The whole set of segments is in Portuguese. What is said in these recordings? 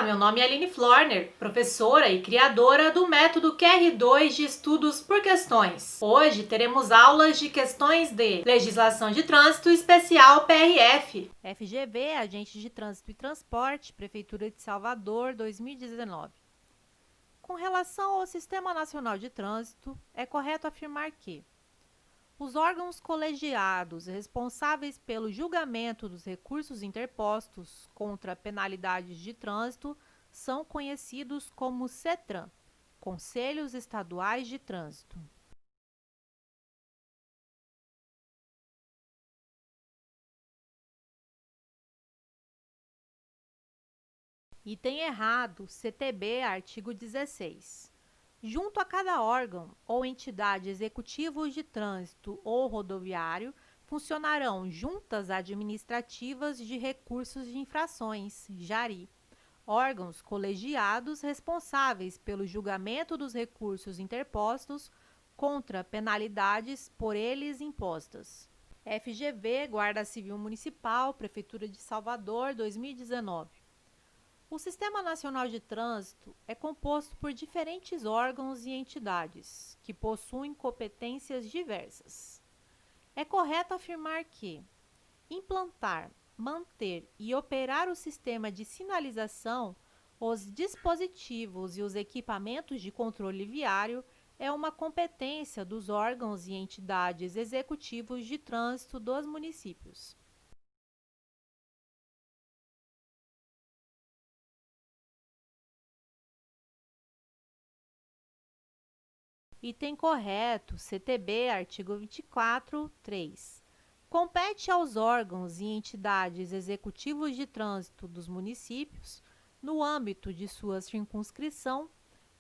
meu nome é Aline Florner, professora e criadora do método QR2 de estudos por questões. Hoje teremos aulas de questões de legislação de trânsito especial PRF. FGV, Agente de Trânsito e Transporte, Prefeitura de Salvador, 2019. Com relação ao Sistema Nacional de Trânsito, é correto afirmar que os órgãos colegiados responsáveis pelo julgamento dos recursos interpostos contra penalidades de trânsito são conhecidos como CETRAN, Conselhos Estaduais de Trânsito. Item errado, CTB, artigo 16. Junto a cada órgão ou entidade executivo de trânsito ou rodoviário, funcionarão juntas administrativas de recursos de infrações, JARI, órgãos colegiados responsáveis pelo julgamento dos recursos interpostos contra penalidades por eles impostas. FGV, Guarda Civil Municipal, Prefeitura de Salvador, 2019. O Sistema Nacional de Trânsito é composto por diferentes órgãos e entidades, que possuem competências diversas. É correto afirmar que implantar, manter e operar o sistema de sinalização, os dispositivos e os equipamentos de controle viário é uma competência dos órgãos e entidades executivos de trânsito dos municípios. Item correto, CTB, artigo 24, 3. Compete aos órgãos e entidades executivos de trânsito dos municípios, no âmbito de sua circunscrição,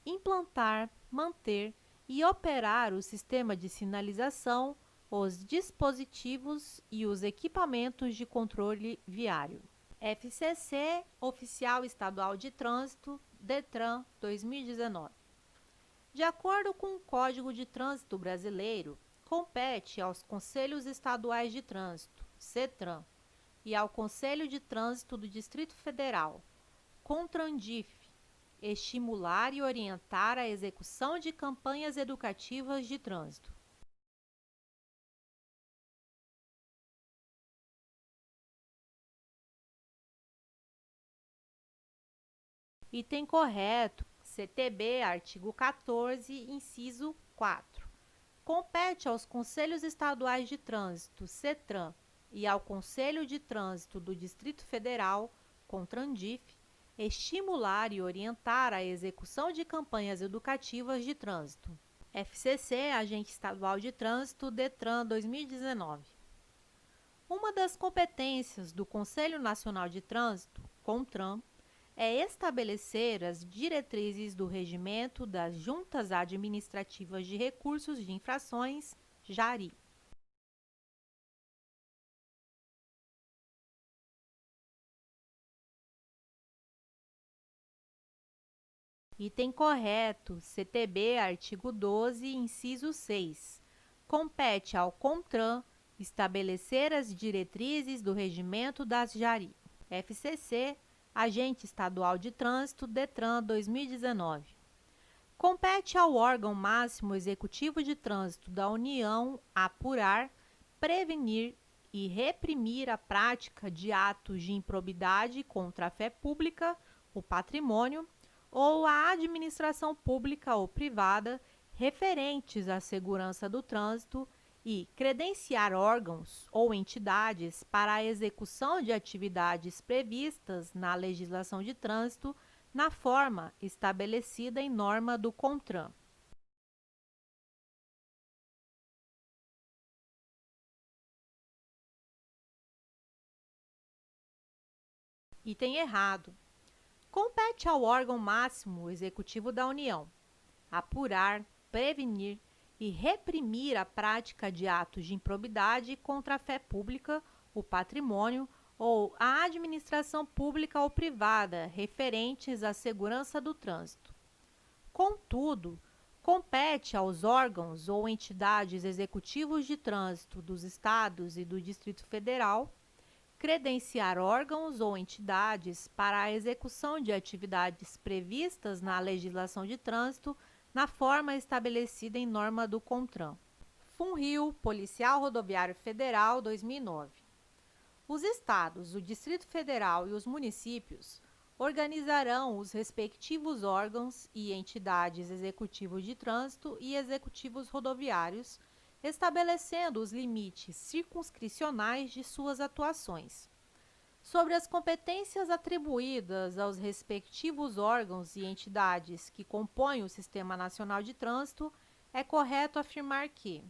implantar, manter e operar o sistema de sinalização, os dispositivos e os equipamentos de controle viário. FCC, Oficial Estadual de Trânsito, DETRAN, 2019. De acordo com o Código de Trânsito Brasileiro, compete aos Conselhos Estaduais de Trânsito, CETRAN, e ao Conselho de Trânsito do Distrito Federal, CONTRANDIF, estimular e orientar a execução de campanhas educativas de trânsito. Item correto, CTB, artigo 14, inciso 4. Compete aos Conselhos Estaduais de Trânsito, CETRAN, e ao Conselho de Trânsito do Distrito Federal, CONTRANDIF, estimular e orientar a execução de campanhas educativas de trânsito. FCC, Agente Estadual de Trânsito, DETRAN, 2019. Uma das competências do Conselho Nacional de Trânsito, CONTRAN, é estabelecer as diretrizes do regimento das Juntas Administrativas de Recursos de Infrações, JARI. Item correto, CTB, artigo 12, inciso 6. Compete ao CONTRAN estabelecer as diretrizes do regimento das JARI. FCC, Agente Estadual de Trânsito, DETRAN, 2019. Compete ao órgão máximo executivo de trânsito da União apurar, prevenir e reprimir a prática de atos de improbidade contra a fé pública, o patrimônio ou a administração pública ou privada referentes à segurança do trânsito e credenciar órgãos ou entidades para a execução de atividades previstas na legislação de trânsito na forma estabelecida em norma do CONTRAN. Item errado. Compete ao órgão máximo executivo da União apurar, prevenir e reprimir a prática de atos de improbidade contra a fé pública, o patrimônio ou a administração pública ou privada referentes à segurança do trânsito. Contudo, compete aos órgãos ou entidades executivos de trânsito dos Estados e do Distrito Federal credenciar órgãos ou entidades para a execução de atividades previstas na legislação de trânsito na forma estabelecida em norma do CONTRAN. FUNRIO, Policial Rodoviário Federal, 2009. Os estados, o Distrito Federal e os municípios organizarão os respectivos órgãos e entidades executivos de trânsito e executivos rodoviários, estabelecendo os limites circunscricionais de suas atuações. Sobre as competências atribuídas aos respectivos órgãos e entidades que compõem o Sistema Nacional de Trânsito, é correto afirmar que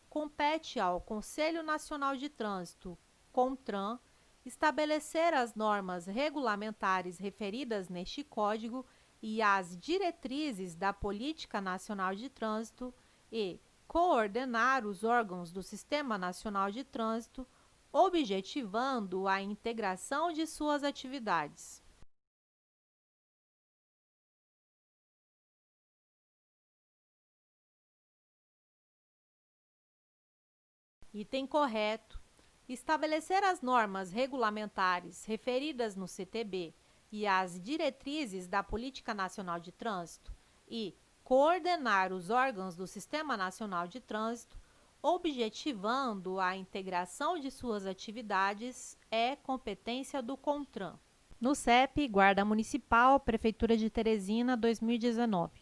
compete ao Conselho Nacional de Trânsito, CONTRAN, estabelecer as normas regulamentares referidas neste Código e as diretrizes da Política Nacional de Trânsito e coordenar os órgãos do Sistema Nacional de Trânsito, objetivando a integração de suas atividades. Item correto. Estabelecer as normas regulamentares referidas no CTB e as diretrizes da Política Nacional de Trânsito e coordenar os órgãos do Sistema Nacional de Trânsito, objetivando a integração de suas atividades, é competência do CONTRAN. No CEP, Guarda Municipal, Prefeitura de Teresina, 2019.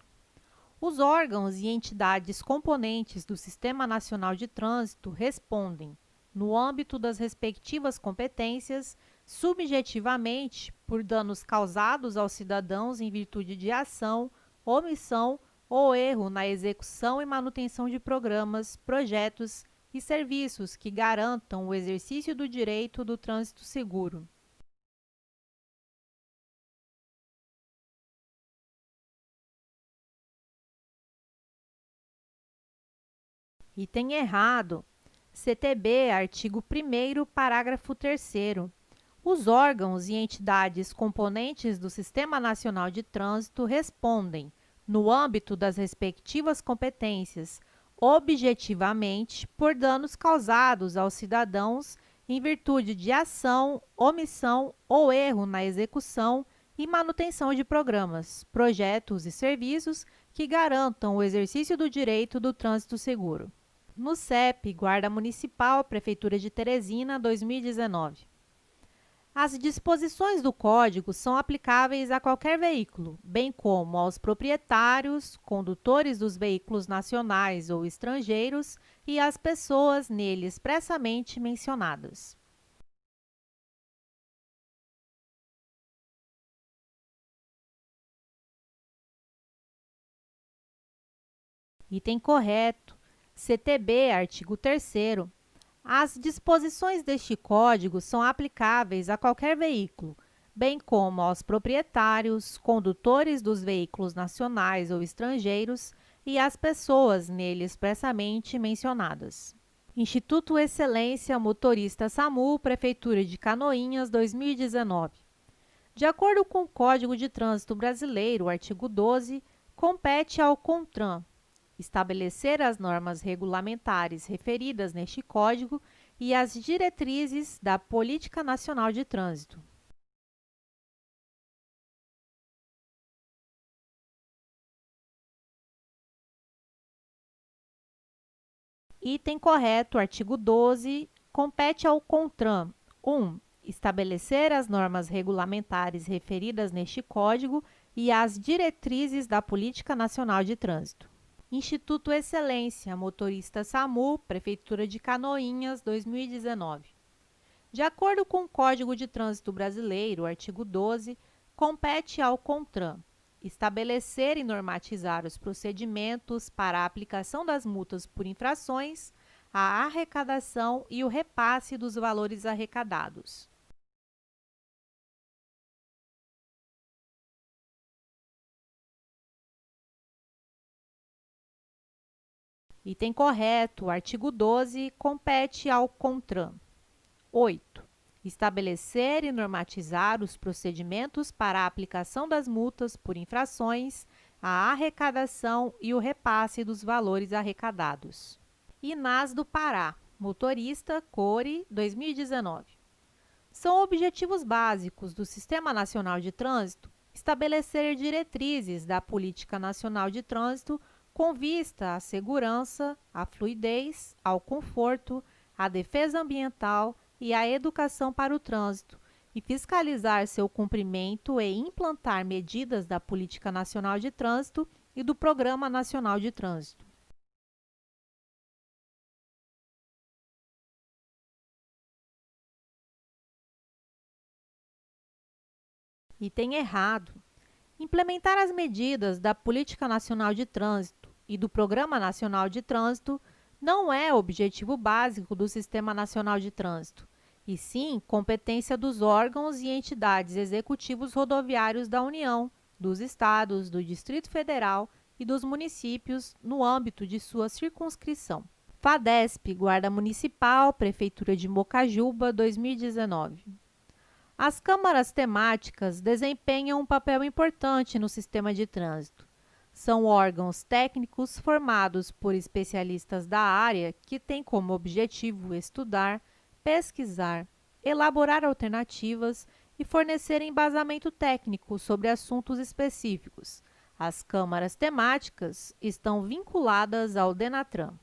Os órgãos e entidades componentes do Sistema Nacional de Trânsito respondem, no âmbito das respectivas competências, subjetivamente, por danos causados aos cidadãos em virtude de ação, omissão ou erro na execução e manutenção de programas, projetos e serviços que garantam o exercício do direito do trânsito seguro. Item errado. CTB, artigo 1º, parágrafo 3º. Os órgãos e entidades componentes do Sistema Nacional de Trânsito respondem, no âmbito das respectivas competências, objetivamente, por danos causados aos cidadãos em virtude de ação, omissão ou erro na execução e manutenção de programas, projetos e serviços que garantam o exercício do direito do trânsito seguro. No CEP, Guarda Municipal, Prefeitura de Teresina, 2019. As disposições do Código são aplicáveis a qualquer veículo, bem como aos proprietários, condutores dos veículos nacionais ou estrangeiros e às pessoas nele expressamente mencionadas. Item correto. CTB, artigo 3º. As disposições deste Código são aplicáveis a qualquer veículo, bem como aos proprietários, condutores dos veículos nacionais ou estrangeiros e às pessoas nele expressamente mencionadas. Instituto Excelência Motorista SAMU, Prefeitura de Canoinhas, 2019. De acordo com o Código de Trânsito Brasileiro, artigo 12, compete ao CONTRAN estabelecer as normas regulamentares referidas neste Código e as diretrizes da Política Nacional de Trânsito. Item correto, artigo 12, compete ao CONTRAN 1. Estabelecer as normas regulamentares referidas neste Código e as diretrizes da Política Nacional de Trânsito. Instituto Excelência Motorista SAMU, Prefeitura de Canoinhas, 2019. De acordo com o Código de Trânsito Brasileiro, artigo 12, compete ao CONTRAN estabelecer e normatizar os procedimentos para a aplicação das multas por infrações, a arrecadação e o repasse dos valores arrecadados. Item correto, artigo 12, compete ao CONTRAN. 8. Estabelecer e normatizar os procedimentos para a aplicação das multas por infrações, a arrecadação e o repasse dos valores arrecadados. INAS do Pará, motorista, Core, 2019. São objetivos básicos do Sistema Nacional de Trânsito estabelecer diretrizes da Política Nacional de Trânsito com vista à segurança, à fluidez, ao conforto, à defesa ambiental e à educação para o trânsito, e fiscalizar seu cumprimento e implantar medidas da Política Nacional de Trânsito e do Programa Nacional de Trânsito. Item errado. Implementar as medidas da Política Nacional de Trânsito e do Programa Nacional de Trânsito não é objetivo básico do Sistema Nacional de Trânsito, e sim competência dos órgãos e entidades executivos rodoviários da União, dos Estados, do Distrito Federal e dos municípios no âmbito de sua circunscrição. FADESP, Guarda Municipal, Prefeitura de Mocajuba, 2019. As câmaras temáticas desempenham um papel importante no sistema de trânsito. São órgãos técnicos formados por especialistas da área que têm como objetivo estudar, pesquisar, elaborar alternativas e fornecer embasamento técnico sobre assuntos específicos. As câmaras temáticas estão vinculadas ao DENATRAN.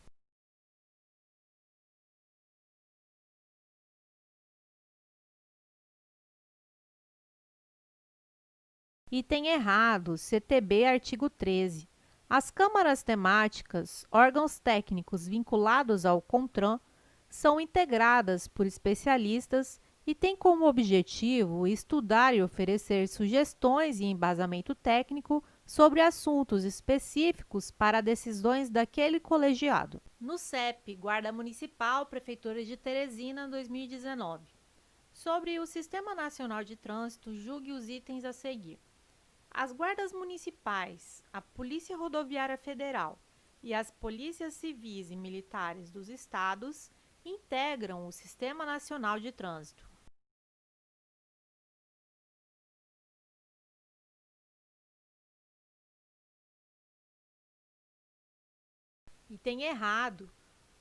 Item errado, CTB, artigo 13. As câmaras temáticas, órgãos técnicos vinculados ao CONTRAN, são integradas por especialistas e têm como objetivo estudar e oferecer sugestões e embasamento técnico sobre assuntos específicos para decisões daquele colegiado. No CEP, Guarda Municipal, Prefeitura de Teresina, 2019. Sobre o Sistema Nacional de Trânsito, julgue os itens a seguir. As guardas municipais, a Polícia Rodoviária Federal e as polícias civis e militares dos estados integram o Sistema Nacional de Trânsito. Item errado.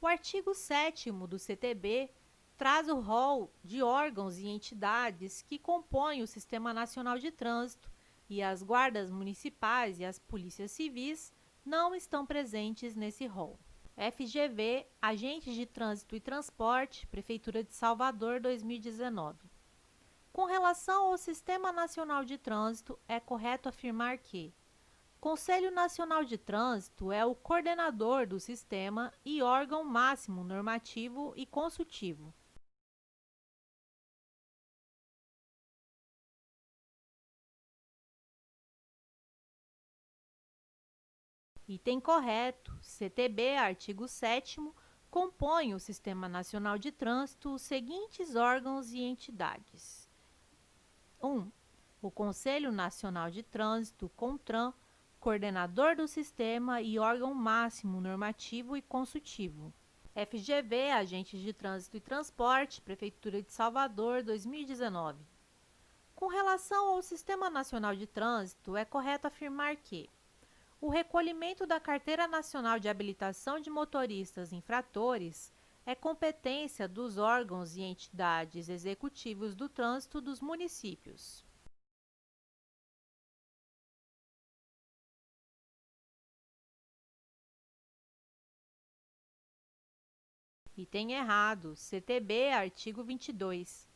O artigo 7º do CTB traz o rol de órgãos e entidades que compõem o Sistema Nacional de Trânsito, e as guardas municipais e as polícias civis não estão presentes nesse rol. FGV, Agentes de Trânsito e Transporte, Prefeitura de Salvador, 2019. Com relação ao Sistema Nacional de Trânsito, é correto afirmar que Conselho Nacional de Trânsito é o coordenador do sistema e órgão máximo normativo e consultivo. Item correto. CTB, artigo 7º, compõe o Sistema Nacional de Trânsito os seguintes órgãos e entidades. 1. O Conselho Nacional de Trânsito, CONTRAN, coordenador do sistema e órgão máximo normativo e consultivo. FGV, Agentes de Trânsito e Transporte, Prefeitura de Salvador, 2019. Com relação ao Sistema Nacional de Trânsito, é correto afirmar que o recolhimento da Carteira Nacional de Habilitação de Motoristas Infratores é competência dos órgãos e entidades executivos do trânsito dos municípios. Item errado. CTB, artigo 22.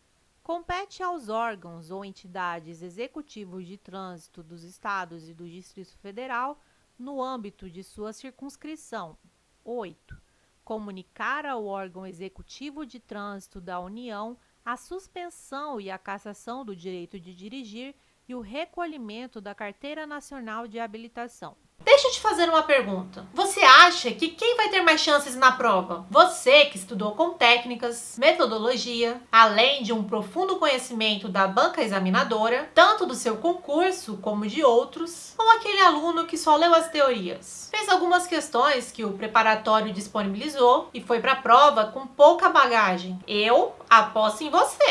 Compete aos órgãos ou entidades executivos de trânsito dos estados e do Distrito Federal, no âmbito de sua circunscrição. 8. Comunicar ao órgão executivo de trânsito da União a suspensão e a cassação do direito de dirigir e o recolhimento da Carteira Nacional de Habilitação. Deixa eu te fazer uma pergunta. Você acha que quem vai ter mais chances na prova? Você que estudou com técnicas, metodologia, além de um profundo conhecimento da banca examinadora, tanto do seu concurso como de outros, ou aquele aluno que só leu as teorias? Fez algumas questões que o preparatório disponibilizou e foi para a prova com pouca bagagem. Eu aposto em você.